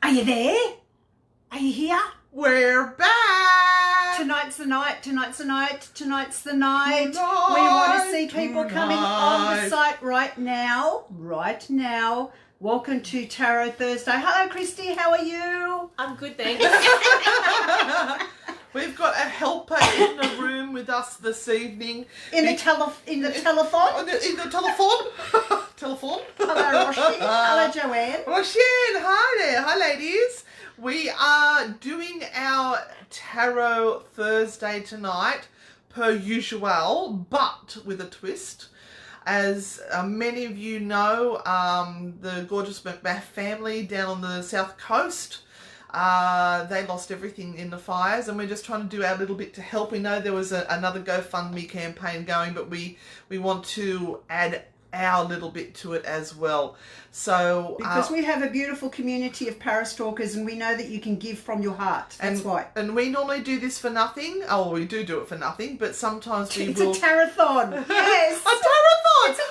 Are you there? Are you here? We're back! Tonight's the night, tonight's the night, tonight's the night. We want to see people coming on the site right now. Right now. Welcome to Tarot Thursday. Hello, Christy. How are you? I'm good, thanks. We've got a helper in the room with us this evening. In the telephone? In the telephone? Telephone. Hello, Roshi. Hello, Joanne. Roisin, hi there. Hi, ladies. We are doing our Tarot Thursday tonight, per usual, but with a twist. As many of you know, the gorgeous McBath family down on the south coast, they lost everything in the fires, and we're just trying to do our little bit to help. We know there was another GoFundMe campaign going, but we want to add our little bit to it as well. So because we have a beautiful community of parastalkers, and we know that you can give from your heart. That's why. And we normally do this for nothing. Oh, we do it for nothing, but sometimes we it's will. It's a tarathon. Yes. A tarathon. It's a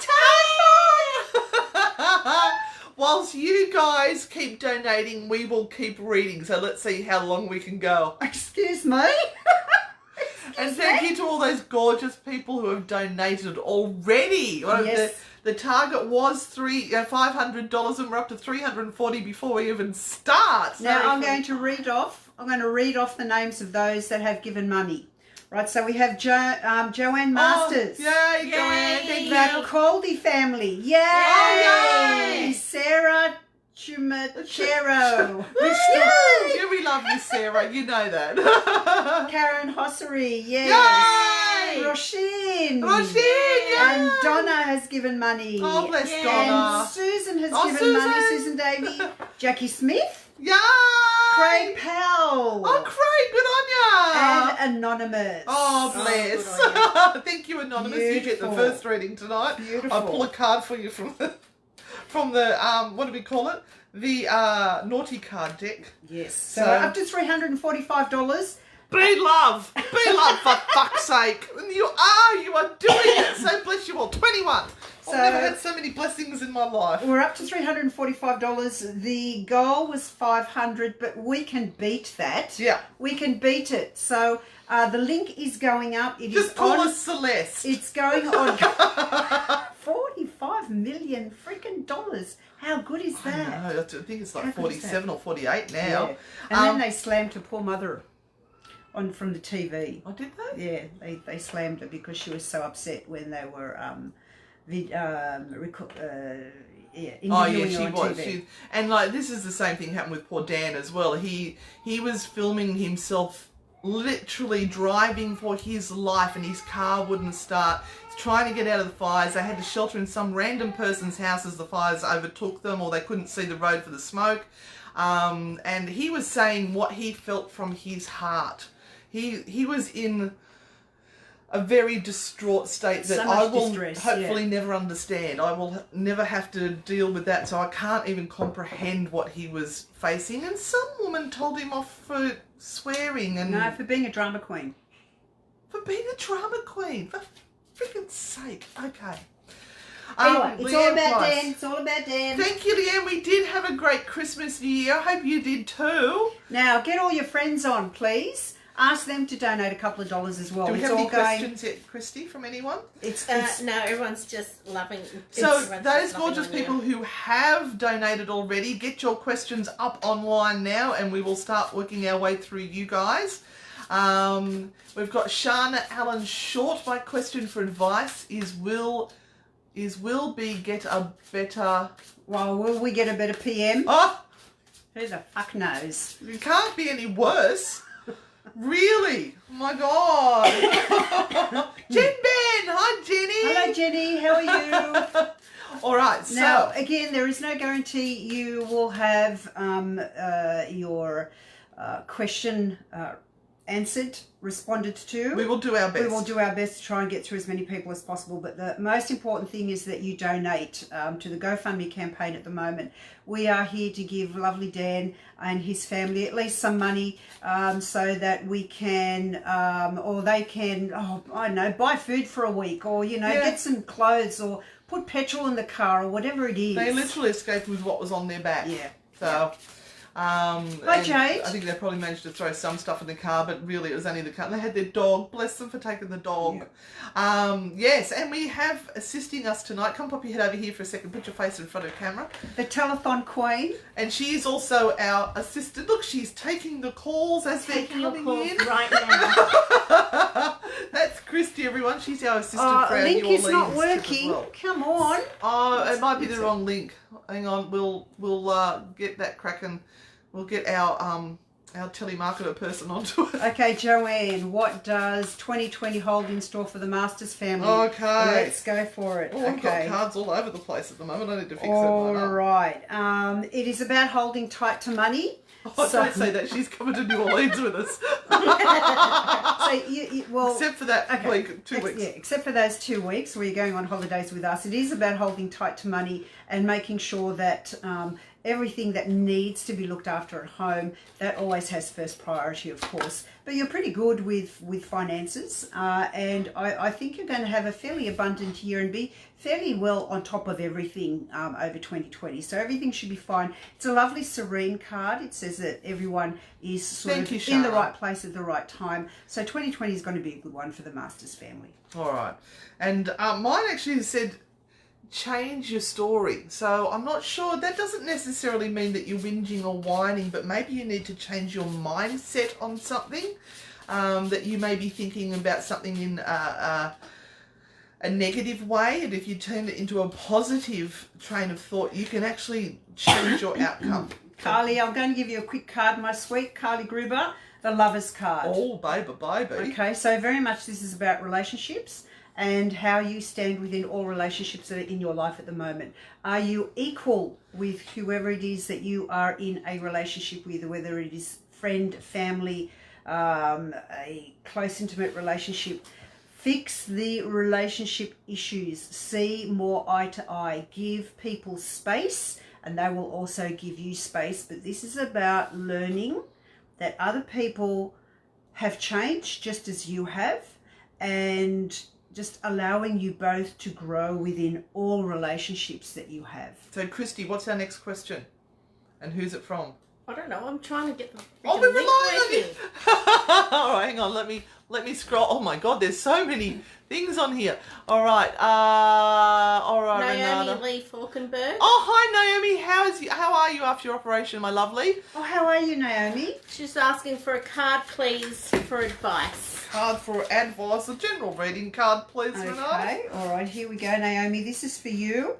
tarathon. Whilst you guys keep donating, we will keep reading. So let's see how long we can go. Excuse me. And thank you to all those gorgeous people who have donated already. Yes. The target was $500, and we're up to $340 before we even start. Now I'm going to read off the names of those that have given money. Right, so we have Joanne Masters. Oh, yay, Joanne. Thank you. The Coldy family. Yay! Oh, yay! Sarah Chumachero. We love you, Sarah. You know that. Karen Hossery. Yes. Yay! Roisin. Yay! And Donna has given money. Oh, bless Donna. And Susan has given money. Susan Davey. Jackie Smith. Yay! Craig Powell. Oh, Craig, good on ya. And Anonymous. Oh, bless. Thank you, Anonymous. Beautiful. You get the first reading tonight. Beautiful. I'll pull a card for you from the what do we call it? The naughty card deck. Yes. So up to $345. Be love for fuck's sake. And you are doing it. So bless you all. 21. I've never had so many blessings in my life. We're up to $345. The goal was $500, but we can beat that. Yeah. We can beat it. So the link is going up. Just call us Celeste. It's going on 45 million freaking dollars. How good is that? I know. I think it's like 47 or 48 now. Yeah. And then they slammed her poor mother on from the TV. Oh, did they? Yeah, they slammed her because she was so upset when they were interviewing her on TV. And like this is the same thing happened with poor Dan as well. He was filming himself literally driving for his life, and his car wouldn't start. He's trying to get out of the fires. They had to shelter in some random person's house as the fires overtook them, or they couldn't see the road for the smoke. And he was saying what he felt from his heart. He was in a very distraught state that I will hopefully never understand. I will never have to deal with that, so I can't even comprehend what he was facing. And some woman told him off for swearing and... No, for being a drama queen. For being a drama queen. For freaking sake. Okay. Anyway, it's all about Price. Dan. It's all about Dan. Thank you, Leanne. We did have a great Christmas New Year. I hope you did too. Now, get all your friends on, please. Ask them to donate a couple of dollars as well. Do we have any questions yet, Christy, from anyone? It's no, everyone's just loving. So those gorgeous people who have donated already, get your questions up online now, and we will start working our way through you guys. We've got Shana Allen Short. My question for advice is: Will B get a better? Well, will we get a better PM? Oh, who the fuck knows? It can't be any worse. Really? Oh my God. Jen Ben. Hi, Jenny. Hello, Jenny. How are you? All right. So now, again, there is no guarantee you will have your question answered, responded to. We will do our best. We will do our best to try and get through as many people as possible. But the most important thing is that you donate to the GoFundMe campaign at the moment. We are here to give lovely Dan and his family at least some money so that we can, or they can, I don't know, buy food for a week, or, you know, get some clothes, or put petrol in the car, or whatever it is. They literally escaped with what was on their back. Yeah. So... Hi, Jade. I think they probably managed to throw some stuff in the car, but really it was only the car. They had their dog. Bless them for taking the dog. Yes, and we have assisting us tonight. Come pop your head over here for a second. Put your face in front of the camera. The telethon queen. And she is also our assistant. Look, she's taking the calls as they're coming in. Right now. That's Christy, everyone. She's our assistant for our link New is not Orleans trip as working. well. Come on. Oh, it might be the wrong link. Hang on, we'll get that cracking. We'll get our telemarketer person onto it. Okay, Joanne, what does 2020 hold in store for the Masters family? Okay. Let's go for it. Oh, I've got okay. cards all over the place at the moment. I need to fix All that one up. right. It is about holding tight to money. Oh, don't say that. She's coming to New Orleans with us. Well, except for that week, 2 weeks. Yeah, except for those 2 weeks where you're going on holidays with us. It is about holding tight to money and making sure that everything that needs to be looked after at home, that always has first priority, of course. But you're pretty good with finances, and I think you're going to have a fairly abundant year and be fairly well on top of everything over 2020. So everything should be fine. It's a lovely serene card. It says that everyone is sort of in the right place at the right time. So 2020 is going to be a good one for the Masters family. All right. And mine actually said change your story. So I'm not sure. That doesn't necessarily mean that you're whinging or whining, but maybe you need to change your mindset on something, that you may be thinking about something in a negative way, and if you turn it into a positive train of thought, you can actually change your outcome. Carly, I'm going to give you a quick card, my sweet Carly Gruber, the Lover's card. Oh, baby. Okay, so very much this is about relationships and how you stand within all relationships that are in your life at the moment. Are you equal with whoever it is that you are in a relationship with, whether it is friend, family, a close, intimate relationship? Fix the relationship issues. See more eye to eye. Give people space, and they will also give you space. But this is about learning that other people have changed just as you have, and just allowing you both to grow within all relationships that you have. So, Christy, what's our next question? And who's it from? I don't know. I'm trying to get the. Oh, we're relying on you. All right, hang on. Let me scroll. Oh my God, there's so many things on here. All right. All right, Naomi Renata. Lee Falkenberg. Oh, hi, Naomi. How are you after your operation, my lovely? Oh, how are you, Naomi? She's asking for a card, please, for advice. Card for advice, a general reading card, please, Renata. Okay, all right, here we go, Naomi. This is for you.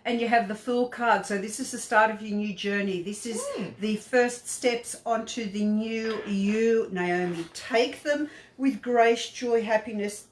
And you have the Fool card. So this is the start of your new journey. This is the first steps onto the new you, Naomi. Take them with grace, joy, happiness.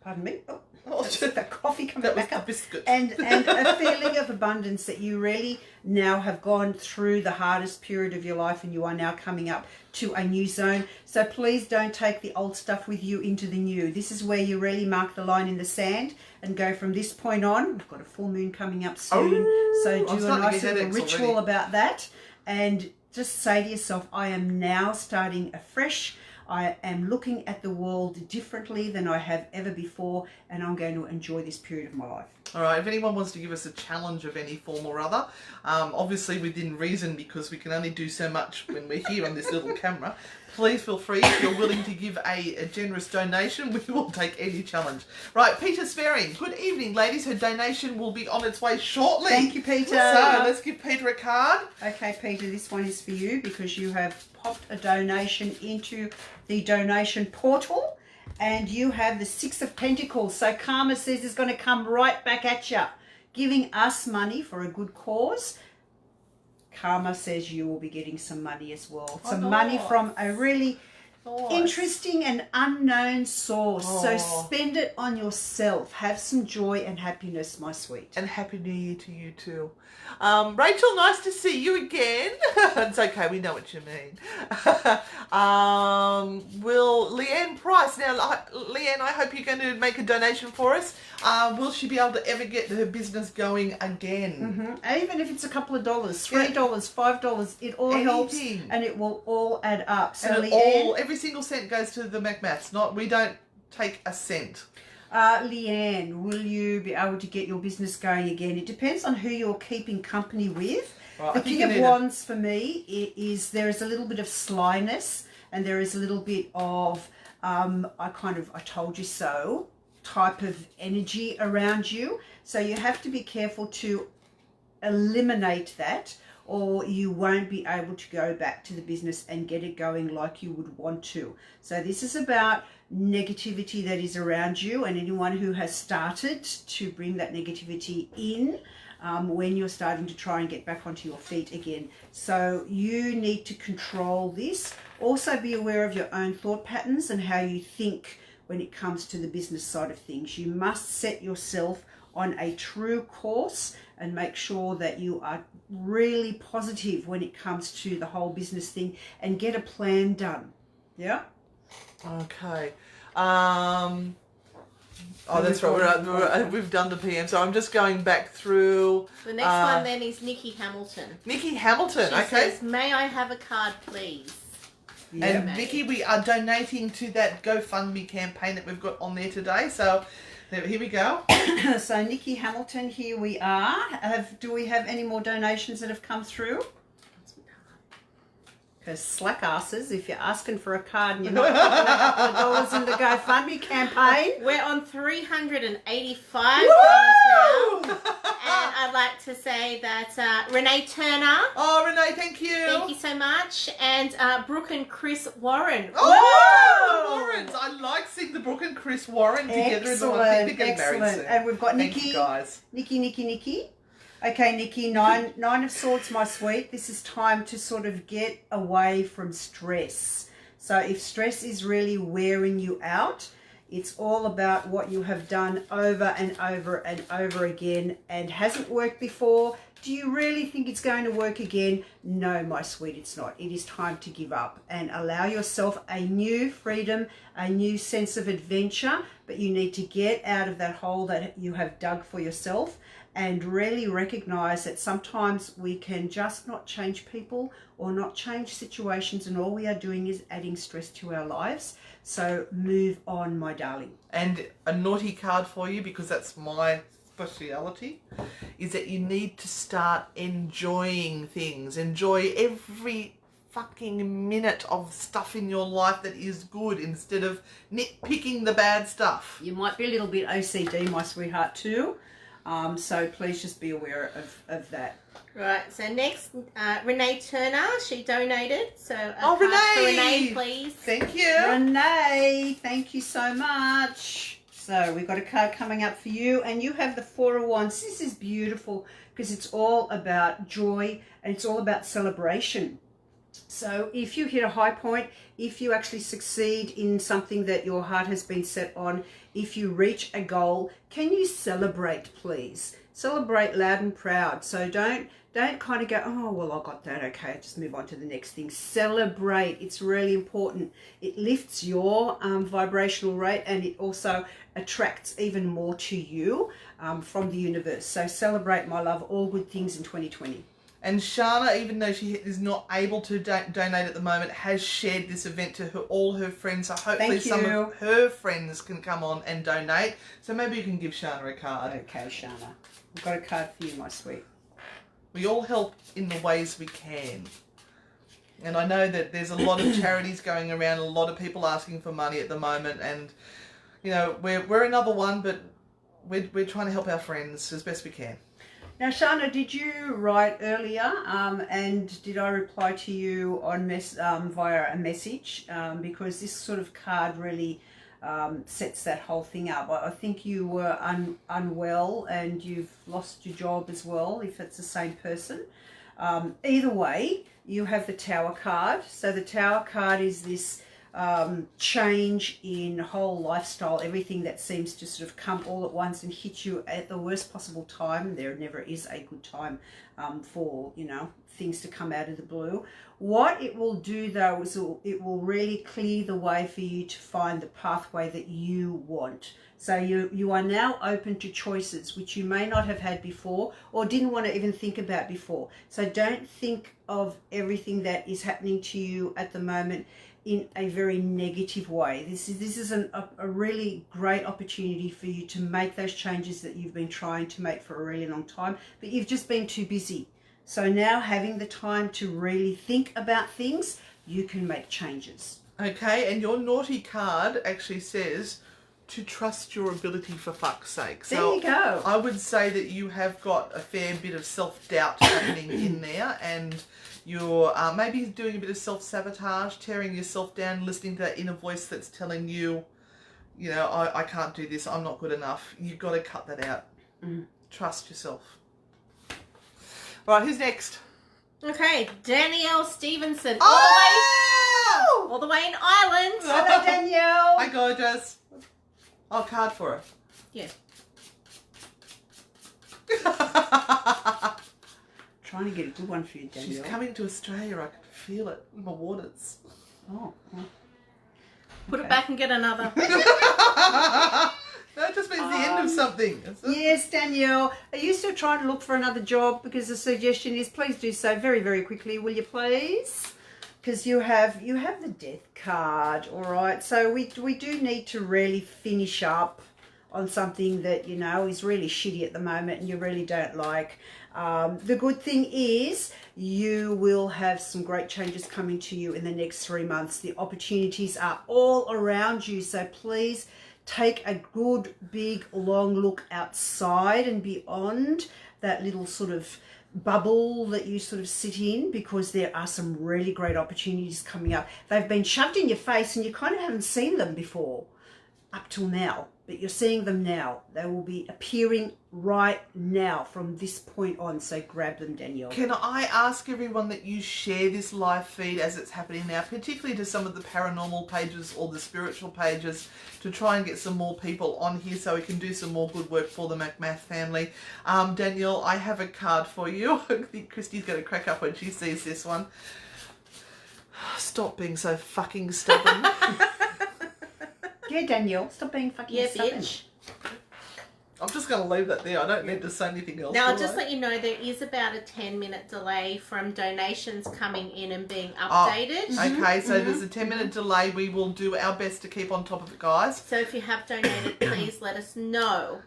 Pardon me. Oh, that's the coffee coming back up. Biscuit. And a feeling of abundance that you really now have gone through the hardest period of your life, and you are now coming up to a new zone. So please don't take the old stuff with you into the new. This is where you really mark the line in the sand and go from this point on. We've got a full moon coming up soon. So do a nice little ritual about that and just say to yourself, I am now starting afresh. I am looking at the world differently than I have ever before, and I'm going to enjoy this period of my life. All right, if anyone wants to give us a challenge of any form or other, obviously within reason, because we can only do so much when we're here on this little camera, please feel free. If you're willing to give a generous donation, we will take any challenge. Right, Peter Sparing. Good evening, ladies. Her donation will be on its way shortly. Thank you, Peter. So let's give Peter a card. Okay, Peter, this one is for you because you have popped a donation into the donation portal, and you have the Six of Pentacles. So Karma says it's going to come right back at you, giving us money for a good cause. Karma says you will be getting some money as well. Some money from a really interesting and unknown source. So spend it on yourself. Have some joy and happiness, my sweet. And Happy New Year to you too. Rachel, nice to see you again. It's okay, we know what you mean. Will Leanne Price, now Leanne, I hope you're going to make a donation for us. Will she be able to ever get her business going again? Even if it's a couple of dollars, $3, $5, it all helps, and it will all add up. So and Leanne, every single cent goes to the McMaths. We don't take a cent. Leanne, will you be able to get your business going again? It depends on who you're keeping company with. Right, The I think King you of need Wands for me there is a little bit of slyness, and there is a little bit of I told you so type of energy around you. So you have to be careful to eliminate that, or you won't be able to go back to the business and get it going like you would want to. So this is about negativity that is around you, and anyone who has started to bring that negativity in when you're starting to try and get back onto your feet again. So you need to control this. Also be aware of your own thought patterns and how you think when it comes to the business side of things. You must set yourself on a true course and make sure that you are really positive when it comes to the whole business thing and get a plan done. Yeah? Okay. Oh, that's right. We've done the PM, so I'm just going back through. The next one then is Nikki Hamilton. Nikki Hamilton, She okay. says, may I have a card, please? Yeah. And Nikki, we are donating to that GoFundMe campaign that we've got on there today. So here we go. So Nikki Hamilton, here we are. Do we have any more donations that have come through? Because slack asses, if you're asking for a card and you're not putting a couple of dollars in the GoFundMe campaign. We're on $385 Woo! now. And I'd like to say that Renee Turner, Oh, Renee, thank you. thank you so much. And Brooke and Chris Warren. Oh, the Warrens. I like seeing the Brooke and Chris Warren together in the one thing. They're getting married Excellent. soon. And we've got Thank Nikki. you, guys. Nikki. Okay, Nikki, nine of swords, my sweet. This is time to sort of get away from stress. So if stress is really wearing you out, it's all about what you have done over and over and over again and hasn't worked before. Do you really think it's going to work again? No, my sweet, it's not. It is time to give up and allow yourself a new freedom, a new sense of adventure, but you need to get out of that hole that you have dug for yourself and really recognize that sometimes we can just not change people or not change situations, and all we are doing is adding stress to our lives. So move on, my darling. And a naughty card for you, because that's my speciality, is that you need to start enjoying things. Enjoy every fucking minute of stuff in your life that is good instead of nitpicking the bad stuff. You might be a little bit OCD, my sweetheart, too. So please just be aware of that. Right, so next, Renee Turner, she donated. So a Oh, card for Renee! Renee, please. Thank you. Renee, thank you so much. So we've got a card coming up for you, and you have the Four of Wands. This is beautiful because it's all about joy and it's all about celebration. So if you hit a high point, if you actually succeed in something that your heart has been set on, if you reach a goal, can you celebrate, please? Celebrate loud and proud. So don't kind of go, oh, well, I got that. Okay, just move on to the next thing. Celebrate. It's really important. It lifts your vibrational rate, and it also attracts even more to you from the universe. So celebrate, my love, all good things in 2020. And Shana, even though she is not able to donate at the moment, has shared this event to all her friends. So hopefully some of her friends can come on and donate. So maybe you can give Shana a card. Okay, Shana. I've got a card for you, my sweet. We all help in the ways we can. And I know that there's a lot of charities going around, a lot of people asking for money at the moment. And, you know, we're another one, but we're trying to help our friends as best we can. Now, Shana, did you write earlier, and did I reply to you on via a message? Because this sort of card really sets that whole thing up. I think you were unwell and you've lost your job as well, if it's the same person. Either way, you have the Tower card. So the Tower card is this change in whole lifestyle, everything that seems to sort of come all at once and hit you at the worst possible time. There never is a good time for, you know, things to come out of the blue. What it will do, though, is it will really clear the way for you to find the pathway that you want. So you are now open to choices which you may not have had before or didn't want to even think about before. So don't think of everything that is happening to you at the moment in a very negative way. This is a really great opportunity for you to make those changes that you've been trying to make for a really long time, but you've just been too busy. So now having the time to really think about things, you can make changes. Okay, and your naughty card actually says to trust your ability, for fuck's sake. So There you go. I would say that you have got a fair bit of self-doubt happening in there, and you're maybe doing a bit of self-sabotage, tearing yourself down, listening to that inner voice that's telling you, you know, I can't do this, I'm not good enough. You've got to cut that out. Trust yourself. All right, who's next? Okay, Danielle Stevenson, Oh! all the way in Ireland. Hello, Danielle. Hi, gorgeous. I'll card for her. Yeah. Trying to get a good one for you, Danielle. She's coming to Australia. I can feel it in my waters. Oh. Put Okay. it back and get another. That just means the end of something. Yes, Danielle. Are you still trying to look for another job? Because the suggestion is please do so very, very quickly, will you please? Because you have the death card, all right? So we do need to really finish up on something that, you know, is really shitty at the moment and you really don't like. The good thing is you will have some great changes coming to you in the next 3 months. The opportunities are all around you, so please take a good, big, long look outside and beyond that little sort of bubble that you sort of sit in, because there are some really great opportunities coming up. They've been shoved in your face and you kind of haven't seen them before up till now, but you're seeing them now. They will be appearing right now from this point on, so grab them, Danielle. Can I ask everyone that you share this live feed as it's happening now, particularly to some of the paranormal pages or the spiritual pages, to try and get some more people on here so we can do some more good work for the McMath family. Danielle, I have a card for you. I think Christy's going to crack up when she sees this one. Stop being so fucking stubborn. Yeah, Danielle, stop being fucking Yeah, stubborn. bitch. I'm just going to leave that there. I don't need to say anything else. Now, I'll do just I? let you know there is about a 10-minute delay from donations coming in and being updated. Okay, so there's a 10-minute delay. We will do our best to keep on top of it, guys. So if you have donated, please let us know.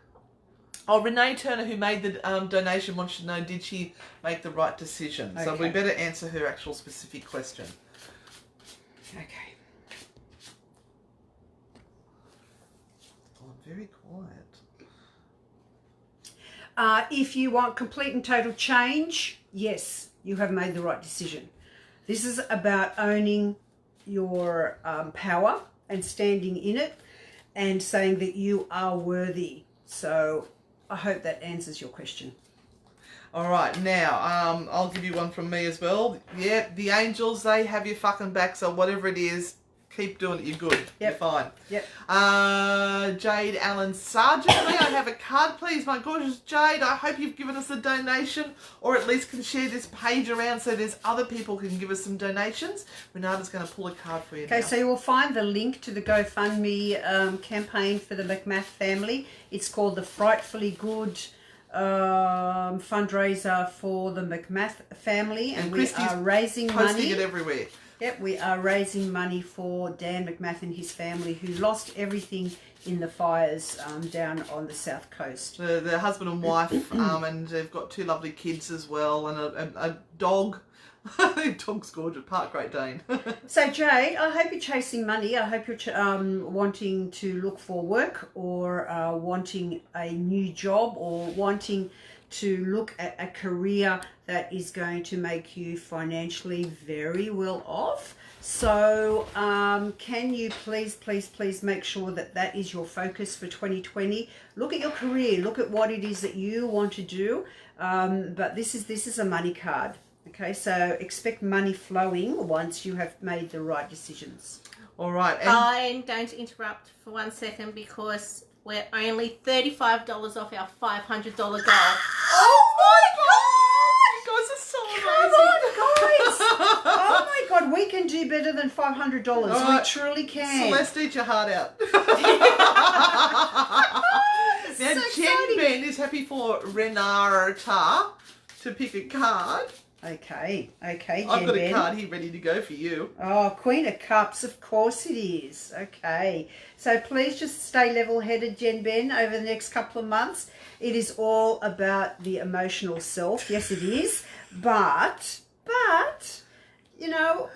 Oh, Renee Turner, who made the donation, wants to know, did she make the right decision? So we Okay. better answer her actual specific question. Okay. Oh, I'm very quiet. If you want complete and total change, yes, you have made the right decision. This is about owning your power and standing in it and saying that you are worthy. So I hope that answers your question. All right, now, I'll give you one from me as well. Yeah, the angels, they have your fucking back, so whatever it is, keep doing it. You're good. You're Yep. fine. Yep. Jade Allen Sargent, may I have a card, please? My gorgeous Jade, I hope you've given us a donation, or at least can share this page around so there's other people who can give us some donations. Renata's going to pull a card for you Okay, now. so you will find the link to the GoFundMe campaign for the McMath family. It's called the Frightfully Good fundraiser for the McMath family, and we Christy's are raising posting money. it everywhere. Yep, we are raising money for Dan McMath and his family, who lost everything in the fires down on the south coast. The husband and wife, and they've got 2 lovely kids as well, and a dog. The dog's gorgeous, Park Great Dane. So Jade, I hope you're chasing money. I hope you're wanting to look for work, or wanting a new job, or wanting to look at a career that is going to make you financially very well off. So can you please make sure that that is your focus for 2020? Look at your career, look at what it is that you want to do, but this is a money card. Okay, so expect money flowing once you have made the right decisions. All right. And I'm going to interrupt for 1 second because we're only $35 off our $500 goal. oh my God! You guys are so amazing. Come on, guys! Oh my God, we can do better than $500. All We right. truly can. Celeste, eat your heart out. Now, So Jen exciting. Ben is happy for Renata to pick a card. Okay, I've Jen got a Ben. card here ready to go for you. Oh, Queen of Cups, of course it is. Okay, so please just stay level-headed, Jen Ben, over the next couple of months. It is all about the emotional self. Yes, it is. But, you know,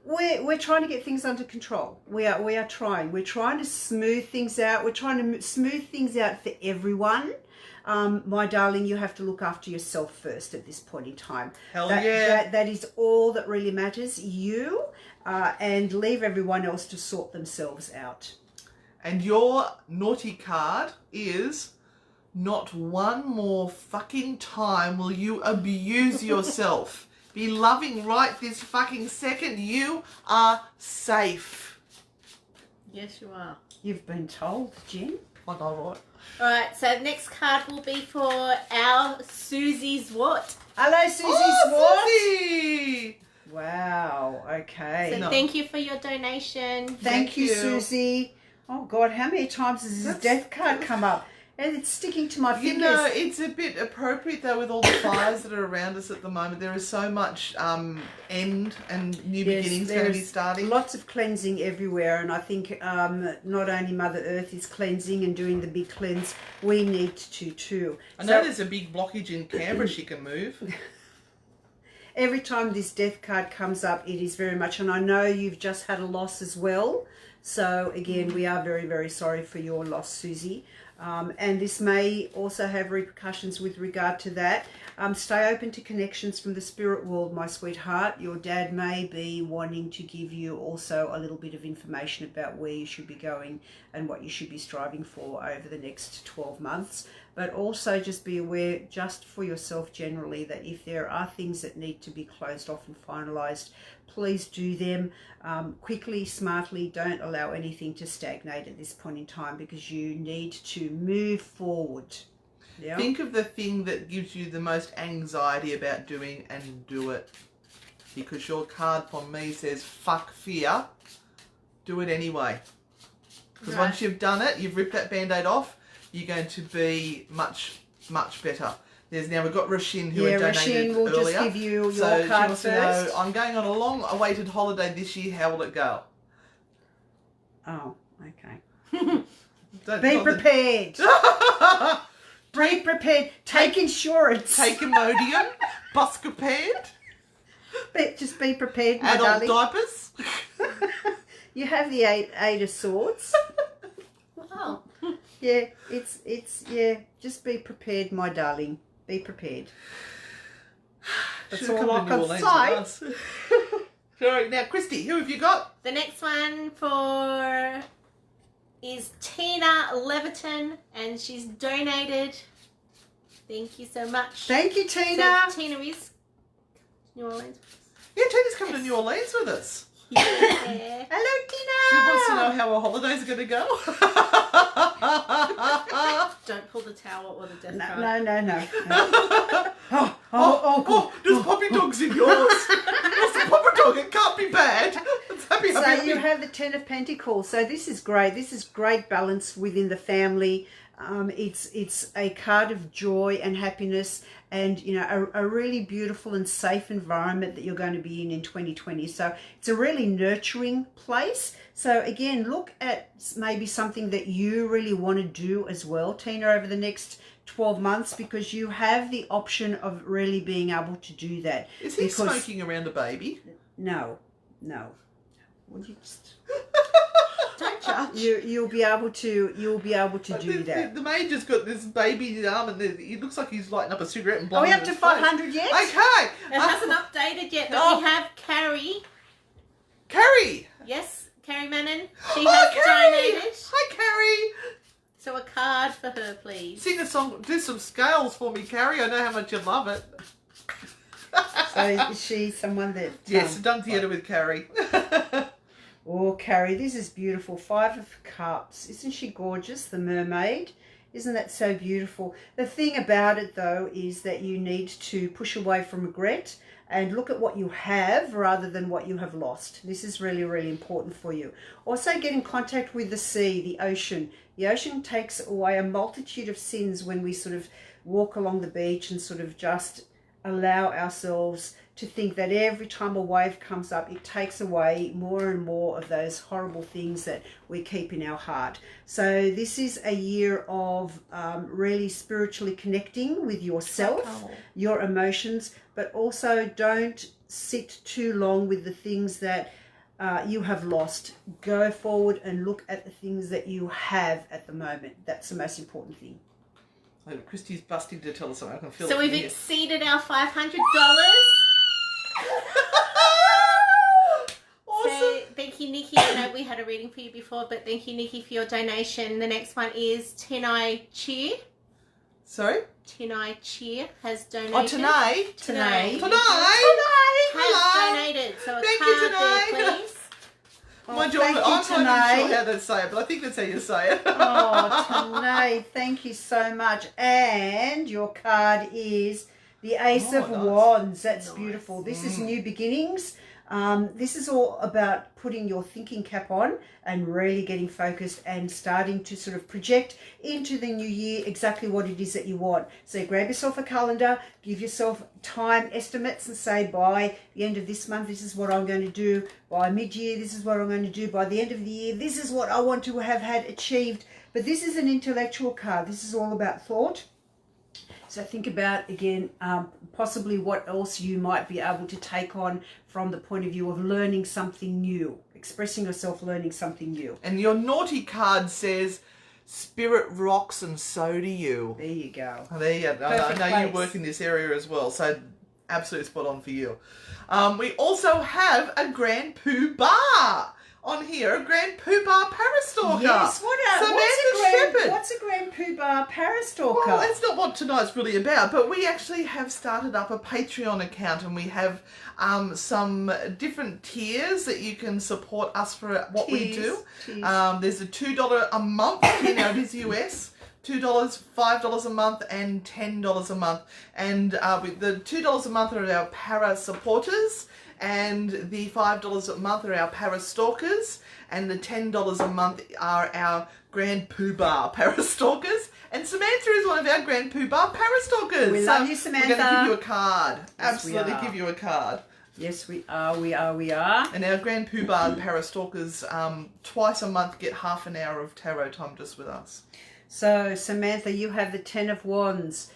we're trying to get things under control. We are trying. We're trying to smooth things out. We're trying to smooth things out for everyone. My darling, you have to look after yourself first at this point in time. Hell yeah. That is all that really matters. You, and leave everyone else to sort themselves out. And your naughty card is, not one more fucking time will you abuse yourself. Be loving right this fucking second. You are safe. Yes, you are. You've been told, Jen. I know, right? All right, so the next card will be for our Susie's what? Hello, Susie Oh, Swart. Susie! Wow, okay. So No. thank you for your donation. Thank you, you. Susie. Oh, God, how many times has this death card come up? And it's sticking to my You fingers. know, it's a bit appropriate though with all the fires that are around us at the moment. There is so much end and new Yes, beginnings going to be there's starting. lots of cleansing everywhere, and I think not only Mother Earth is cleansing and doing the big cleanse, we need to too. I know So there's a big blockage in Canberra she can move. every time this death card comes up, it is very much, and I know you've just had a loss as well. So again, we are very, very sorry for your loss, Susie. And this may also have repercussions with regard to that. Stay open to connections from the spirit world, my sweetheart. Your dad may be wanting to give you also a little bit of information about where you should be going and what you should be striving for over the next 12 months. But also just be aware, just for yourself generally, that if there are things that need to be closed off and finalised, please do them quickly, smartly. Don't allow anything to stagnate at this point in time, because you need to move forward. Yeah. Think of the thing that gives you the most anxiety about doing and do it. Because your card from me says, fuck fear, do it anyway. Because Right. once you've done it, you've ripped that band-aid off, you're going to be much, much better. We've got Rashin who had donated Rashin will earlier. just give you your So she card wants to first. know, I'm going on a long-awaited holiday this year, how will it go? Oh, okay. Don't- Be not the- prepared. Be prepared. Take insurance. Take Imodium, Buscaped, Just be prepared, my adult darling. diapers. You have the eight of swords. Oh, Yeah, yeah. Just be prepared, my darling. Be prepared. That's Should've all come I to New can Orleans say. with us. Sorry, now Christy, who have you got? the next one for is Tina Leviton, and she's donated. Thank you so much. Thank you, Tina. So Tina is New Orleans. Yeah, Tina's coming to New Orleans with us. Yeah. Hello, Tina. She wants to know how our holidays are going to go. Don't pull the towel or the death No, card. no. Oh, There's puppy dogs in yours. What's a puppy dog? It can't be bad. It's happy, So happy, you happy. have the Ten of Pentacles. So this is great. This is great balance within the family. It's a card of joy and happiness, and you know, a really beautiful and safe environment that you're going to be in 2020. So it's a really nurturing place. So again, look at maybe something that you really want to do as well, Tina, over the next 12 months, because you have the option of really being able to do that. Is he Because- smoking around a baby? No. Would you just... Don't judge. You'll be able to do that. The major's got this baby in his arm, and he looks like he's lighting up a cigarette and Are blowing we it up in to his 500 yet? face. Okay. It hasn't updated yet, but Oh. we have Carrie. Carrie. Yes, Carrie Mannon. She Hi, has Carrie. donated. Hi, Carrie. So a card for her, please. Sing a song. Do some scales for me, Carrie. I know how much you love it. So is she someone that... Yes, done theatre with Carrie. Oh, Carrie, this is beautiful. 5 of Cups. Isn't she gorgeous, the mermaid? Isn't that so beautiful? The thing about it, though, is that you need to push away from regret and look at what you have rather than what you have lost. This is really, really important for you. Also, get in contact with the sea, the ocean. The ocean takes away a multitude of sins when we sort of walk along the beach and sort of just allow ourselves to think that every time a wave comes up, it takes away more and more of those horrible things that we keep in our heart. So this is a year of really spiritually connecting with yourself, your emotions, but also don't sit too long with the things that you have lost. Go forward and look at the things that you have at the moment. That's the most important thing. Oh, Christy's busting to tell us something. I can feel it. So we've from here. exceeded our $500. Awesome. So thank you, Nikki. I know we had a reading for you before, but thank you, Nikki, for your donation. The next one is Tenai Cheer. Sorry? Tenai Cheer has donated. Oh, Tanay. Tanay. Has Hello. donated. So a Thank you, card Tanay. there, please. Mind you, thank I'm you, not even Tanay. sure how to say it, but I think that's how you say it. Oh, Tanay, thank you so much. And your card is the Ace of nice. Wands. That's Nice. beautiful. This is new beginnings. This is all about putting your thinking cap on and really getting focused and starting to sort of project into the new year exactly what it is that you want. So grab yourself a calendar, give yourself time estimates and say by the end of this month, this is what I'm going to do. By mid-year, this is what I'm going to do. By the end of the year, this is what I want to have had achieved. But this is an intellectual card. This is all about thought. So think about, again, possibly what else you might be able to take on from the point of view of learning something new, expressing yourself, learning something new. And your naughty card says, Spirit rocks and so do you. There you go. Oh, there you go. I Perfect know you place. work in this area as well, so absolutely spot on for you. We also have a Grand Poo Bar on here, a Grand Poo Bar Parastalker. Yes, Samantha Shepherd. what's a Grand Poo Bar Parastalker? Well, that's not what tonight's really about, but we actually have started up a Patreon account and we have some different tiers that you can support us for what we do. Tiers. There's a $2 a month tier, now it is US. $2, $5 a month, and $10 a month. And the $2 a month are our para supporters, and the $5 a month are our para stalkers, and the $10 a month are our Grand Poo Bar para stalkers. And Samantha is one of our Grand Poo Bar para stalkers. We love you, Samantha. We're going to give you a card. Yes, we Absolutely are. give you a card. Yes, we are. And our Grand Poo Bar para stalkers twice a month get half an hour of tarot time just with us. So, Samantha, you have the Ten of Wands.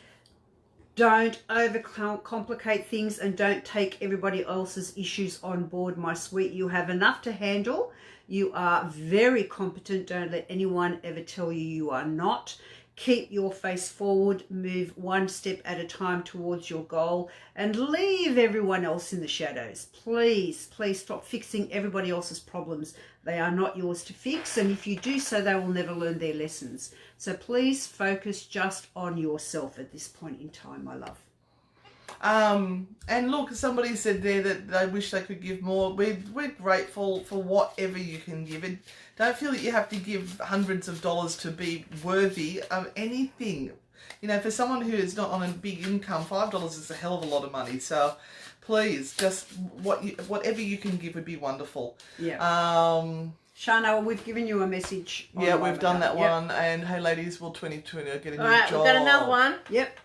Don't overcomplicate things and don't take everybody else's issues on board, my sweet. You have enough to handle. You are very competent. Don't let anyone ever tell you you are not. Keep your face forward. Move one step at a time towards your goal and leave everyone else in the shadows. Please, please stop fixing everybody else's problems. They are not yours to fix, and if you do so, they will never learn their lessons. So please focus just on yourself at this point in time, my love. And look, somebody said there that they wish they could give more. We're grateful for whatever you can give. And don't feel that you have to give hundreds of dollars to be worthy of anything. You know, for someone who is not on a big income, $5 is a hell of a lot of money. So please, just whatever you can give would be wonderful. Yeah. Shana, we've given you a message. Yeah, we've done that Yep. one. And hey, ladies, will 2020 get a new Alright, job? we've got another one. Yep.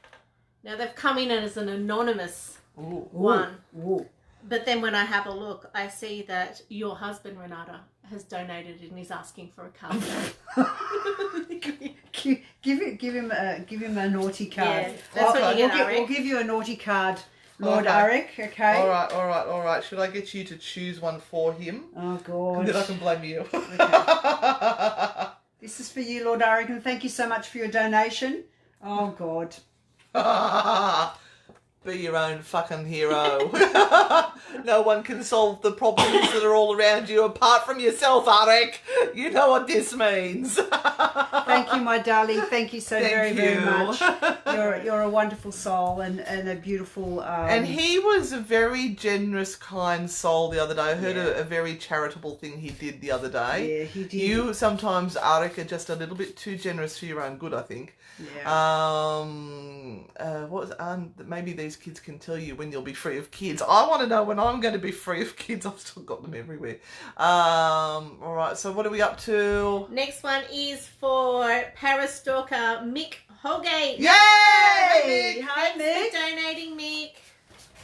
Now they've come in as an anonymous Ooh. one. Ooh. But then when I have a look, I see that your husband, Renata, has donated and is asking for a card. give him a naughty card. Yeah, that's what you get, we'll Arik. give you a naughty card, Lord Okay. Arik. Okay. All right. Should I get you to choose one for him? Oh And God. then I can blame you. This is for you, Lord Arik, and thank you so much for your donation. Oh God. Be your own fucking hero. No one can solve the problems that are all around you apart from yourself, Arik. You know what this means. Thank you, my darling. Thank you so Thank very you. much. You're a wonderful soul and a beautiful. And he was a very generous, kind soul the other day. I heard Yeah. a very charitable thing he did the other day. Yeah, he did. You sometimes, Arik, are just a little bit too generous for your own good, I think. Yeah. Maybe these kids can tell you when you'll be free of kids. I want to know when I'm going to be free of kids. I've still got them everywhere. All right, so what are we up to? Next one is for Parastalker Mick Holgate. Yay! Hi, Thanks Mick. for donating, Mick.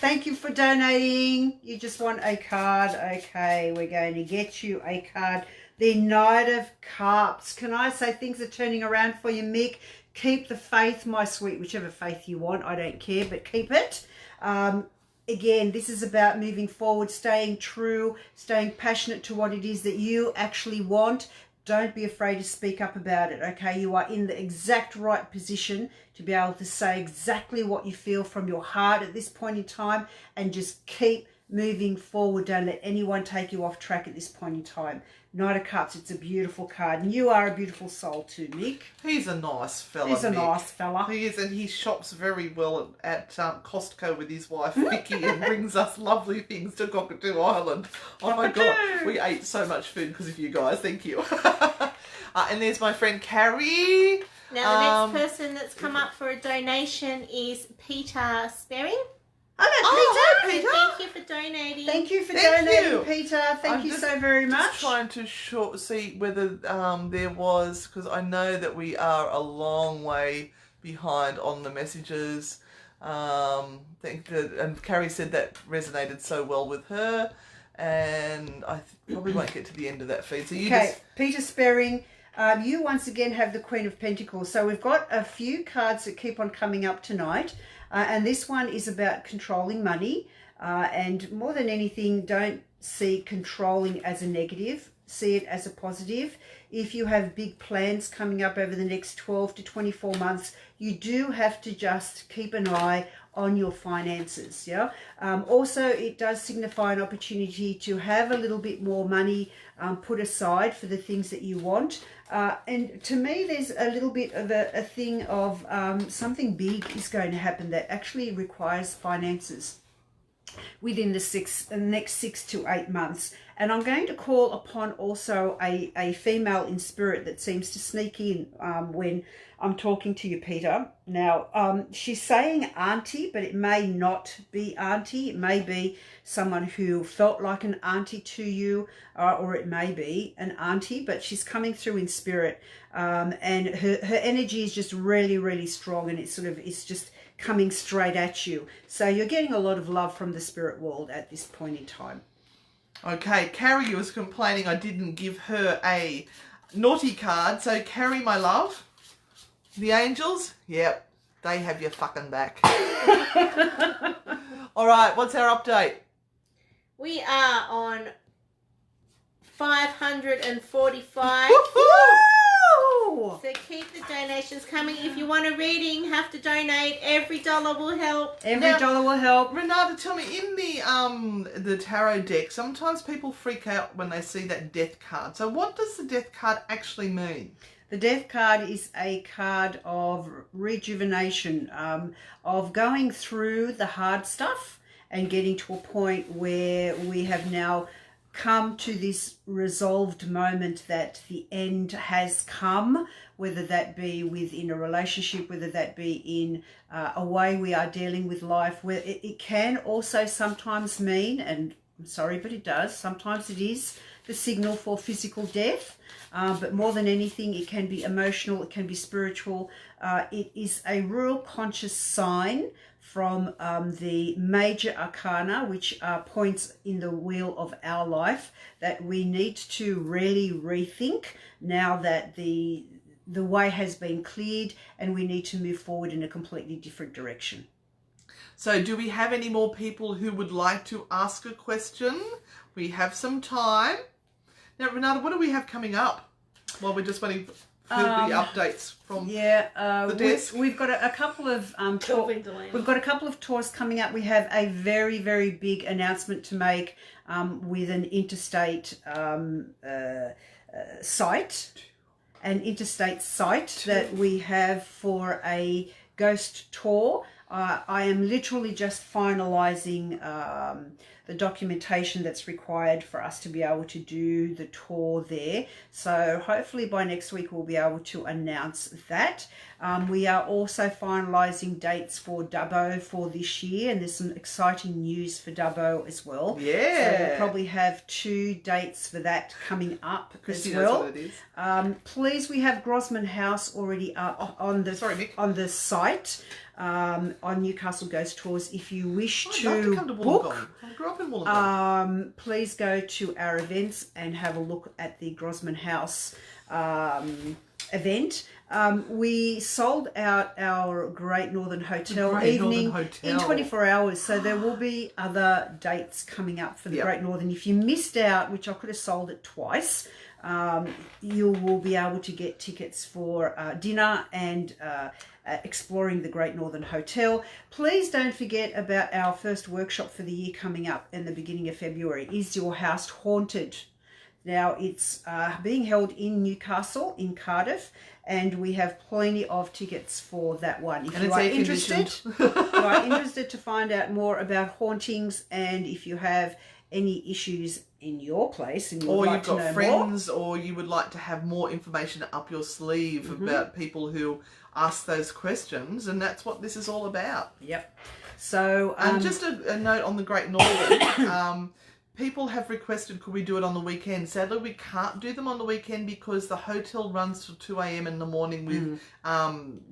Thank you for donating. You just want a card. Okay, we're going to get you a card. The Knight of Cups. Can I say things are turning around for you, Mick? Keep the faith, my sweet, whichever faith you want. I don't care, but keep it. Again, this is about moving forward, staying true, staying passionate to what it is that you actually want. Don't be afraid to speak up about it, okay? You are in the exact right position to be able to say exactly what you feel from your heart at this point in time, and just keep moving forward. Don't let anyone take you off track at this point in time. Knight of Cups, it's a beautiful card. And you are a beautiful soul too, Mick. He's a nice fella, He's a Mick. nice fella. He is, and he shops very well at Costco with his wife Vicky and brings us lovely things to Cockatoo Island. Oh my God, we ate so much food because of you guys. Thank you. And there's my friend Carrie. Now, the next person that's come up for a donation is Peter Sperring. Hello, Peter. Thank you for donating. Thank you for Thank donating, you. Peter. Thank I'm you just- so very much. Just trying to see whether there was, because I know that we are a long way behind on the messages. And Carrie said that resonated so well with her, and I probably won't get to the end of that feed. So you Okay, just Peter Sperring, you once again have the Queen of Pentacles. So we've got a few cards that keep on coming up tonight. And this one is about controlling money. And more than anything, don't see controlling as a negative. See it as a positive. If you have big plans coming up over the next 12 to 24 months, you do have to just keep an eye on your finances. Yeah. Also, it does signify an opportunity to have a little bit more money put aside for the things that you want. And to me, there's a little bit of a thing of something big is going to happen that actually requires finances within the next 6 to 8 months. And I'm going to call upon also a female in spirit that seems to sneak in when I'm talking to you, Peter. Now, she's saying auntie, but it may not be auntie. It may be someone who felt like an auntie to you, or it may be an auntie, but she's coming through in spirit. And her energy is just really, really strong, and it's just coming straight at you. So you're getting a lot of love from the spirit world at this point in time. Okay, Carrie was complaining I didn't give her a naughty card. So Carrie, my love, the angels, yep, they have your fucking back. All right, what's our update? We are on 545. Woo! So keep the donations coming. If you want a reading, have to donate. Every dollar will help. Every dollar will help. Renata, tell me, in the tarot deck, sometimes people freak out when they see that death card. So what does the death card actually mean? The death card is a card of rejuvenation, of going through the hard stuff and getting to a point where we have now come to this resolved moment that the end has come, whether that be within a relationship, whether that be in a way we are dealing with life, where it can also sometimes mean, and I'm sorry, but it does, sometimes it is the signal for physical death. But more than anything, it can be emotional, it can be spiritual. It is a real conscious sign from the major arcana, which are points in the wheel of our life, that we need to really rethink now that the way has been cleared, and we need to move forward in a completely different direction. So do we have any more people who would like to ask a question? We have some time. Now, Renata, what do we have coming up? Well, we're just waiting for the updates from the desk. We've got a couple of we've got a couple of tours coming up. We have a very, very big announcement to make with an interstate site, that we have for a ghost tour. I am literally just finalising the documentation that's required for us to be able to do the tour there. So hopefully by next week we'll be able to announce that. We are also finalising dates for Dubbo for this year, and there's some exciting news for Dubbo as well. Yeah. So we'll probably have 2 dates for that coming up Christy as knows well. what it is. Please, we have Grosman House already up on the Sorry, Mick. on the site. on Newcastle Ghost Tours. If you wish I'd love to come to book, Wollongong. I grew up in Wollongong. please go to our events and have a look at the Grosman House event. We sold out our Great Northern Hotel Great Northern evening Hotel. in 24 hours. So there will be other dates coming up for the Yep. Great Northern. If you missed out, which I could have sold it twice, you will be able to get tickets for dinner and exploring the Great Northern Hotel. Please don't forget about our first workshop for the year coming up in the beginning of February. Is your house haunted? Now, it's being held in Newcastle, in Cardiff, and we have plenty of tickets for that one. If And you it's are air interested, conditioned. you are interested to find out more about hauntings, and if you have any issues in your place and you would Or like you've to know got more, friends, or you would like to have more information up your sleeve Mm-hmm. about people who ask those questions, and that's what this is all about. yep. So, And just a note on the Great Northern. People have requested, could we do it on the weekend? Sadly, we can't do them on the weekend because the hotel runs till 2 a.m. in the morning with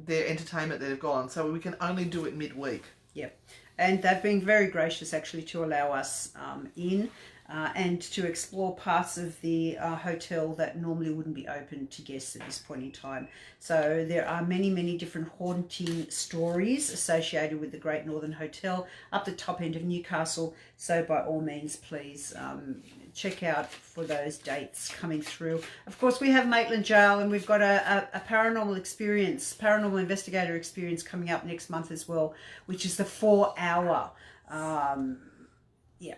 their entertainment that they've got on. So we can only do it midweek. yep. And they've been very gracious actually to allow us in and to explore parts of the hotel that normally wouldn't be open to guests at this point in time. So there are many, many different haunting stories associated with the Great Northern Hotel up the top end of Newcastle. So by all means, please check out for those dates coming through. Of course, we have Maitland Jail, and we've got a paranormal investigator experience coming up next month as well, which is the 4-hour. Yeah.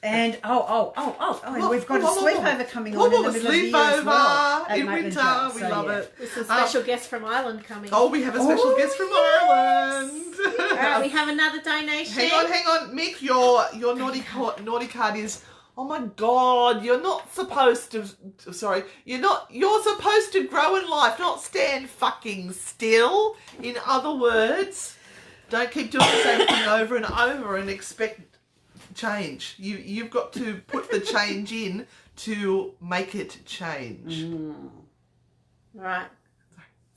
And and we've got a sleepover coming on in the middle of the year as well at in Maitland winter. Jail. We So, love yeah. it. With some special guests from Ireland coming. Oh, we have a special Oh, guest from yes. Ireland. Alright, we have another donation. Hang on, Mick. Your naughty card is. Oh my God! You're not supposed to. Sorry, You're supposed to grow in life, not stand fucking still. In other words, don't keep doing the same thing over and over and expect change. You've got to put the change in to make it change. Right.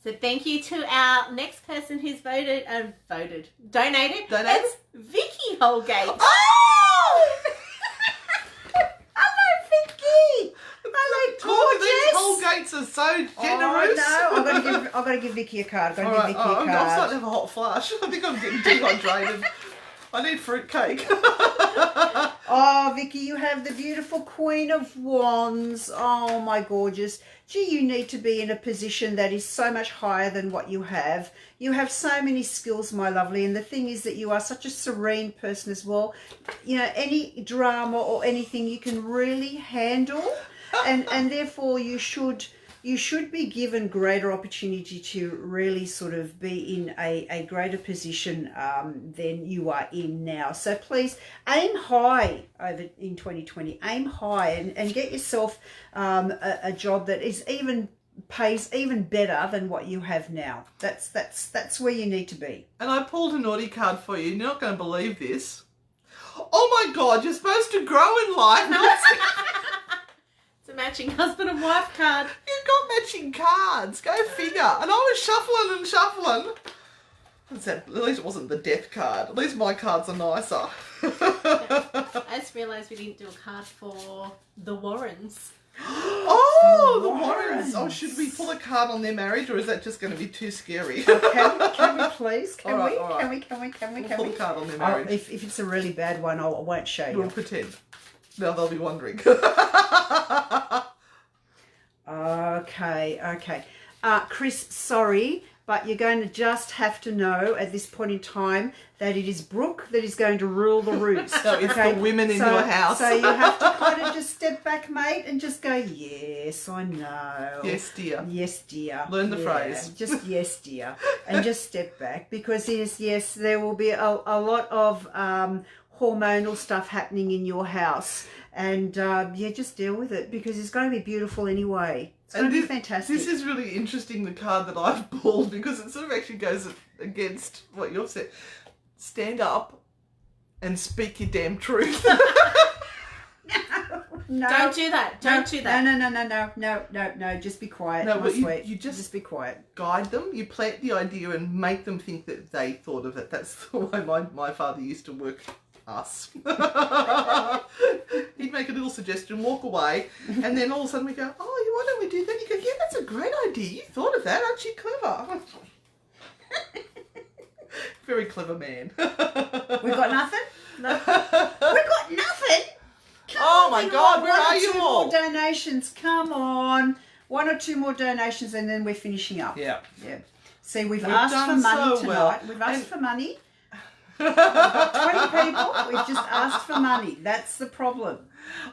So thank you to our next person who's donated. Donated? It's Vicky Holgate. Oh! Hello, Vicky. Hello, These gorgeous. Holgates are so generous. Oh, no, I've got to give Vicky a card. I've got to All give right, Vicky a I'm card. starting to have a hot flush. I think I'm getting dehydrated. I need fruitcake. Oh, Vicky, you have the beautiful Queen of Wands. Oh, my gorgeous. Gee, you need to be in a position that is so much higher than what you have. You have so many skills, my lovely. And the thing is that you are such a serene person as well. You know, any drama or anything you can really handle. And therefore you should be given greater opportunity to really sort of be in a greater position than you are in now. So please aim high over in 2020. Aim high and get yourself a job that pays even better than what you have now. That's where you need to be. And I pulled a naughty card for you. You're not going to believe this. Oh my God, you're supposed to grow in life. Not It's a matching husband and wife card. You've got matching cards. Go figure. And I was shuffling. At least it wasn't the death card. At least my cards are nicer. I just realised we didn't do a card for the Warrens. Oh, the Warrens. Warrens. Oh, should we pull a card on their marriage, or is that just going to be too scary? Can we please? Can All right, we? all right. Can we? We'll pull a card on their Oh, marriage. if it's a really bad one, I won't show you. We'll pretend. Now they'll be wondering. Okay. Chris, sorry, but you're going to just have to know at this point in time that it is Brooke that is going to rule the roost. So it's the women in your house. So you have to kind of just step back, mate, and just go, yes, I know. Yes, dear. Yes, dear. Learn the Yeah, phrase. Just yes, dear. And just step back because yes, there will be a lot of hormonal stuff happening in your house. And just deal with it because it's going to be beautiful anyway. It's going to be fantastic. This is really interesting, the card that I've pulled, because it sort of actually goes against what you've said. Stand up and speak your damn truth. no. Don't do that. Don't do that. No. Just be quiet. No, No, but sweet. you just be quiet. guide them. You plant the idea and make them think that they thought of it. That's the way my father used to work us. He'd make a little suggestion, walk away, and then all of a sudden we go, oh, why don't we do that? You go, yeah, that's a great idea. You thought of that, aren't you clever? Very clever man. We got nothing? No. We got nothing? Oh my God, where are you all? One or two more donations. Come on. 1 or 2 more donations and then we're finishing up. Yeah. See, we've asked for done money so tonight. well. We've asked for money. We've got 20 people. We've just asked for money. That's the problem.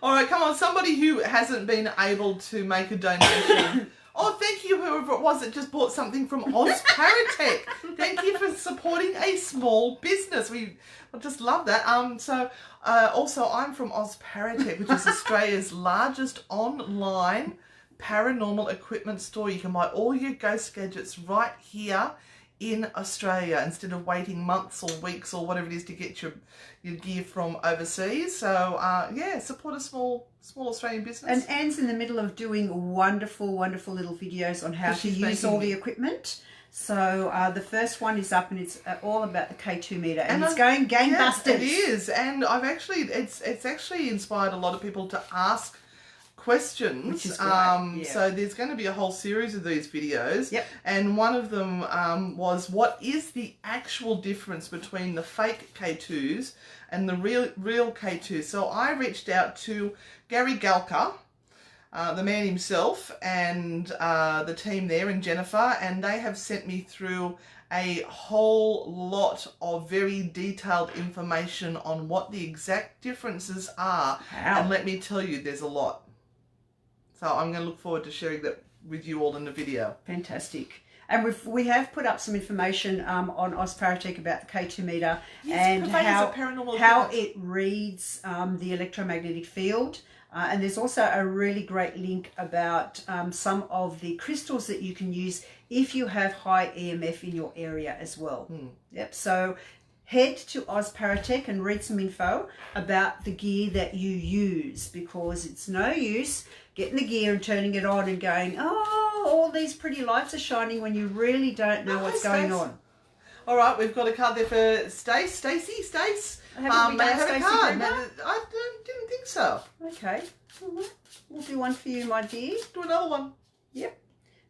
All right, come on. Somebody who hasn't been able to make a donation. Oh, thank you, whoever it was that just bought something from Ozparatech. Thank you for supporting a small business. I just love that. Also, I'm from Ozparatech, which is Australia's largest online paranormal equipment store. You can buy all your ghost gadgets right here in Australia instead of waiting months or weeks or whatever it is to get your gear from overseas. So yeah, support a small Australian business. And Anne's in the middle of doing wonderful little videos on how to use all the equipment. So the first one is up and it's all about the K2 meter and it's going gangbusters. Yeah, it is, and it's actually inspired a lot of people to ask questions. Which is great. So there's going to be a whole series of these videos. Yep. And one of them was, what is the actual difference between the fake K2s and the real K2s? So I reached out to Gary Galka, the man himself, and the team there, and Jennifer, and they have sent me through a whole lot of very detailed information on what the exact differences are. Wow. And let me tell you, there's a lot. So I'm going to look forward to sharing that with you all in the video. Fantastic. And we have put up some information on Ozparatech about the K2 meter and how it reads the electromagnetic field. And there's also a really great link about some of the crystals that you can use if you have high EMF in your area as well. Yep. So head to Ozparatech and read some info about the gear that you use, because it's no use getting the gear and turning it on and going, oh, all these pretty lights are shining, when you really don't know what's going on. All right, we've got a card there for Stacey. Haven't we done have a Stacey card. Gruber? I didn't think so. Okay. All right. We'll do one for you, my dear. Do another one. Yep.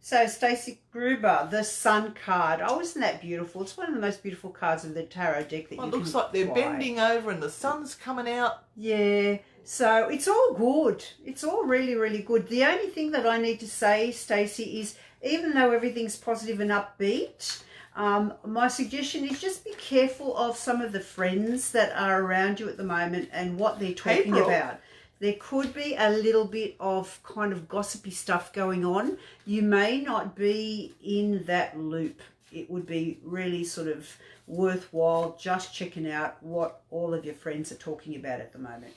So Stacey Gruber, the Sun card. Oh, isn't that beautiful? It's one of the most beautiful cards of the tarot deck that you can It looks like they're buy. bending over and the sun's coming out. Yeah. So it's all good. It's all really good. The only thing that I need to say, Stacey, is even though everything's positive and upbeat, my suggestion is just be careful of some of the friends that are around you at the moment and what they're talking about. There could be a little bit of kind of gossipy stuff going on. You may not be in that loop. It would be really sort of worthwhile just checking out what all of your friends are talking about at the moment.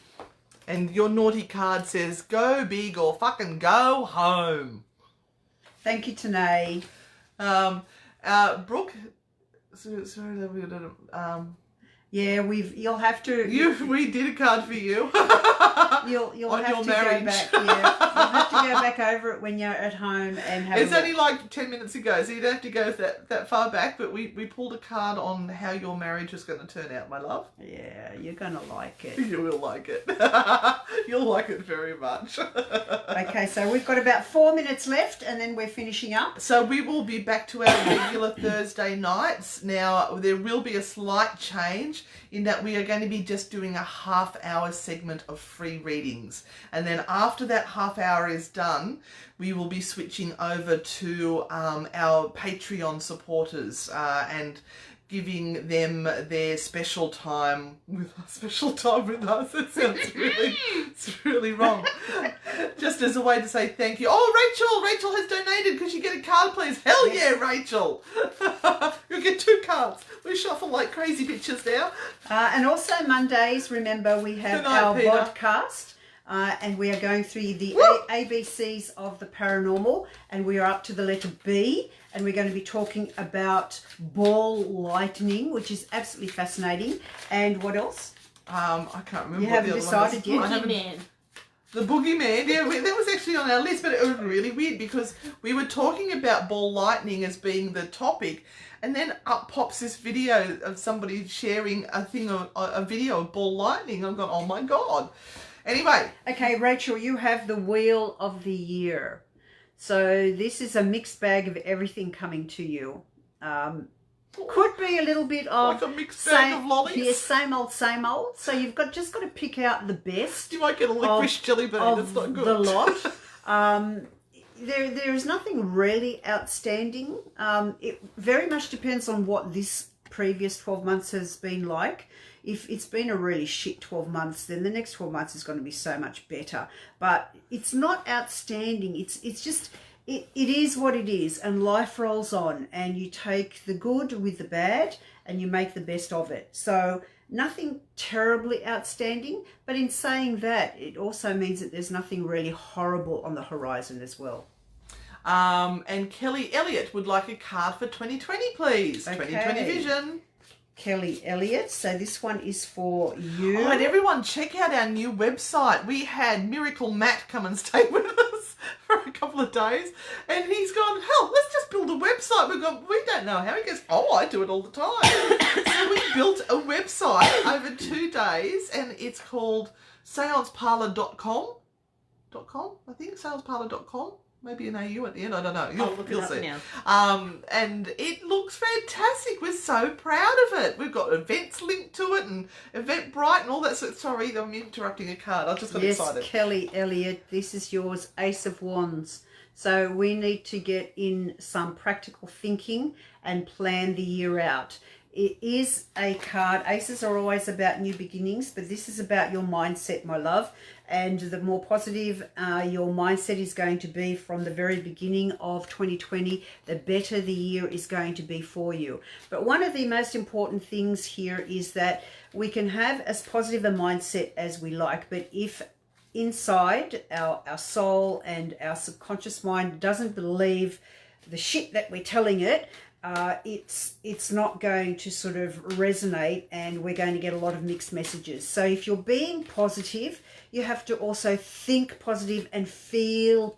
And your naughty card says, go big or fucking go home. Thank you, Tanae. Brooke, yeah, you'll have to. We did a card for you. You'll on have your to marriage. go back. Yeah, you'll have to go back over it when you're at home and have. It's a look. only like 10 minutes ago, so you don't have to go that far back. But we pulled a card on how your marriage is going to turn out, my love. Yeah, you're gonna like it. You will like it. You'll like it very much. Okay, so we've got about 4 minutes left, and then we're finishing up. So we will be back to our regular Thursday nights. Now, there will be a slight change in that we are going to be just doing a half-hour segment of free readings. And then after that half hour is done, we will be switching over to our Patreon supporters and giving them their special time with us. It sounds it's really wrong. Just as a way to say thank you. Oh, Rachel has donated. Could you get a card, please? Hell yeah, Rachel. You'll get 2 cards. We shuffle like crazy bitches now. And also Mondays, remember, we have our podcast. And we are going through the ABCs of the paranormal, and we are up to the letter B, and we're going to be talking about ball lightning, which is absolutely fascinating. And what else? I can't remember. You haven't decided yet? Boogeyman. The boogeyman, yeah, that was actually on our list, but it was really weird because we were talking about ball lightning as being the topic, and then up pops this video of somebody sharing a video of ball lightning. I've gone, oh my God. Anyway. Okay, Rachel, you have the Wheel of the Year. So this is a mixed bag of everything coming to you. Could be a little bit of like a mixed bag of lollies. Yeah, same old, same old. So you've just got to pick out the best. You might get a licorice jelly bean. That's not good. The lot. There is nothing really outstanding. It very much depends on what this previous 12 months has been like. If it's been a really shit 12 months, then the next 12 months is going to be so much better. But it's not outstanding. It's just... It is what it is, and life rolls on, and you take the good with the bad and you make the best of it. So nothing terribly outstanding, but in saying that, it also means that there's nothing really horrible on the horizon as well. And Kelly Elliott would like a card for 2020, please. Okay. 2020 vision. Kelly Elliott, so this one is for you. Oh, and everyone, check out our new website. We had Miracle Matt come and stay with us for a couple of days, and he's gone, hell, let's just build a website. We don't know how. He goes, oh, I do it all the time. So we built a website over 2 days, and it's called seanceparlor.com. I think seanceparlor.com. Maybe an AU at the end, I don't know. I'll look it up now. And it looks fantastic. We're so proud of it. We've got events linked to it and Eventbrite and all that. Sorry, I'm interrupting a card. I just got excited. Yes, Kelly Elliott, this is yours, Ace of Wands. So we need to get in some practical thinking and plan the year out. It is a card. Aces are always about new beginnings, but this is about your mindset, my love. And the more positive your mindset is going to be from the very beginning of 2020, the better the year is going to be for you. But one of the most important things here is that we can have as positive a mindset as we like, but if inside our soul and our subconscious mind doesn't believe the shit that we're telling it, it's not going to sort of resonate, and we're going to get a lot of mixed messages. So if you're being positive, you have to also think positive and feel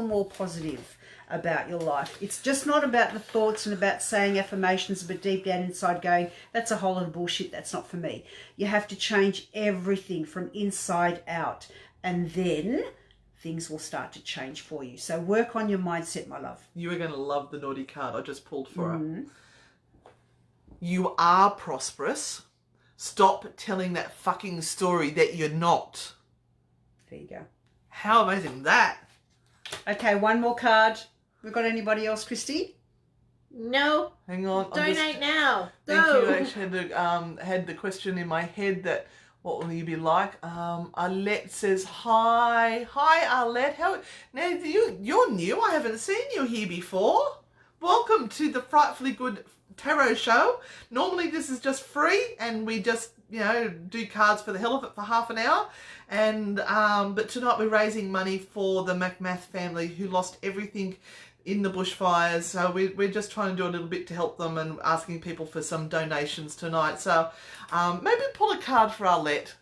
more positive about your life. It's just not about the thoughts and about saying affirmations, but deep down inside going, that's a whole lot of bullshit, that's not for me. You have to change everything from inside out, and then things will start to change for you. So work on your mindset, my love. You are going to love the naughty card I just pulled for her. You are prosperous. Stop telling that fucking story that you're not. There you go. How amazing is that? Okay, one more card. We've got anybody else, Christy? No. Hang on. Donate now. Thank Go. you. I actually had the question in my head that, what will you be like? Arlette says, hi. Hi, Arlette. Now, you're new. I haven't seen you here before. Welcome to the Frightfully Good Tarot Show. Normally this is just free, and we just, do cards for the hell of it for half an hour. And but tonight we're raising money for the McMath family who lost everything in the bushfires. So we're just trying to do a little bit to help them and asking people for some donations tonight. So maybe pull a card for Arlette.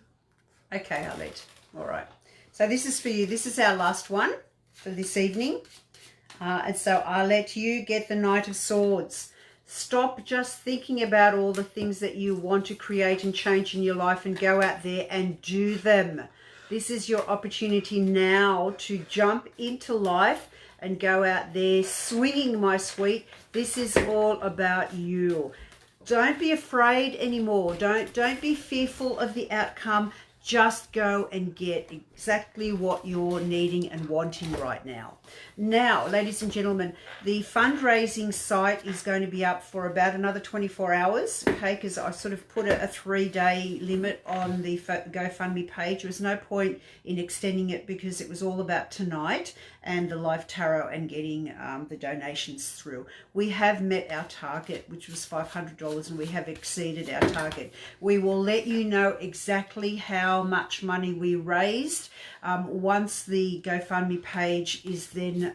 Okay, Arlette. All right. So this is for you. This is our last one for this evening. And so Arlette, you get the Knight of Swords. Stop just thinking about all the things that you want to create and change in your life, and go out there and do them. This is your opportunity now to jump into life and go out there swinging, my sweet. This is all about you. Don't be afraid anymore. Don't be fearful of the outcome. Just go and get exactly what you're needing and wanting right now. Now, ladies and gentlemen, the fundraising site is going to be up for about another 24 hours, okay, because I sort of put a 3-day limit on the GoFundMe page. There was no point in extending it because it was all about tonight and the live tarot and getting the donations through. We have met our target, which was $500, and we have exceeded our target. We will let you know exactly how much money we raised once the GoFundMe page is then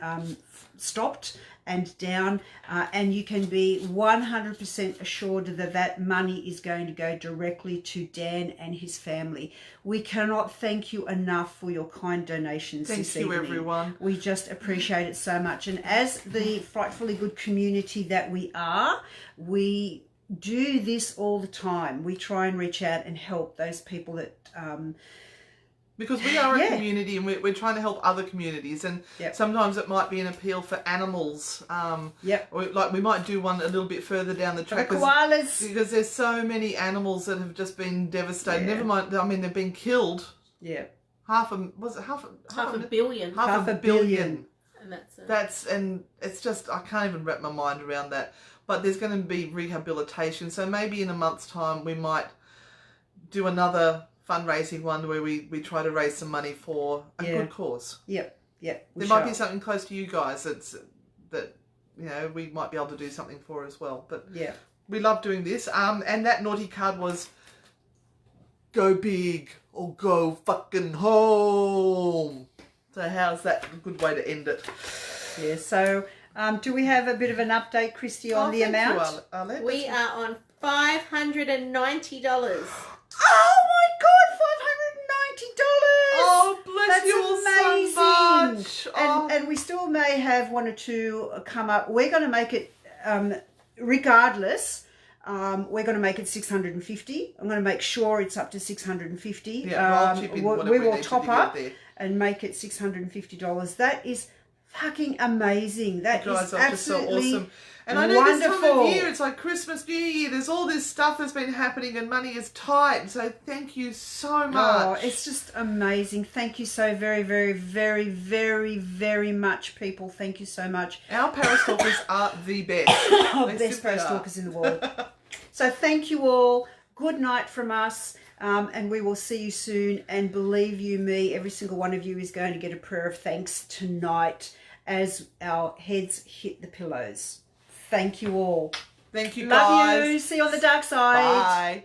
stopped and down, and you can be 100% assured that that money is going to go directly to Dan and his family. We cannot thank you enough for your kind donations this evening. Thank you, everyone. We just appreciate it so much. And as the Frightfully Good community that we are, we do this all the time. We try and reach out and help those people that... because we are a Yeah. community, and we're trying to help other communities, and Yep. sometimes it might be an appeal for animals. Yep. Or like we might do one a little bit further down the The track. 'cause- koalas. Because there's so many animals that have just been devastated. Yeah. Never mind, I mean, they've been killed. Yeah. Half a billion. Half a billion. And that's it. And it's just, I can't even wrap my mind around that. But there's going to be rehabilitation. So maybe in a month's time we might do another fundraising one where we try to raise some money for a Yeah. good cause. Yep. Yep. There might be something close to you guys that you know we might be able to do something for as well. But Yeah. we love doing this. And that naughty card was go big or go fucking home. So how's that a good way to end it? Yeah. So, do we have a bit of an update, Christy, on the thank you, amount? Arlette. We are on $590. Oh my God! $590. Oh, bless That's you all amazing. so much. Oh. And we still may have one or two come up. We're going to make it, regardless. We're going to make it 650. I'm going to make sure it's up to 650. Yeah, I'll chip in whatever we we will need to top get it up there. and make it $650. That is fucking amazing. That You guys is are just so absolutely awesome. And I know this time wonderful. of year, it's like Christmas, New Year, there's all this stuff that's been happening and money is tight. So thank you so much. Oh, it's just amazing. Thank you so very, very, very, very, very much, people. Thank you so much. Our parastalkers are the best. They Best simply are. parastalkers in the world. So thank you all. Good night from us. And we will see you soon. And believe you me, every single one of you is going to get a prayer of thanks tonight as our heads hit the pillows. Thank you all. Thank you, Love guys. you. See you on the dark side. Bye.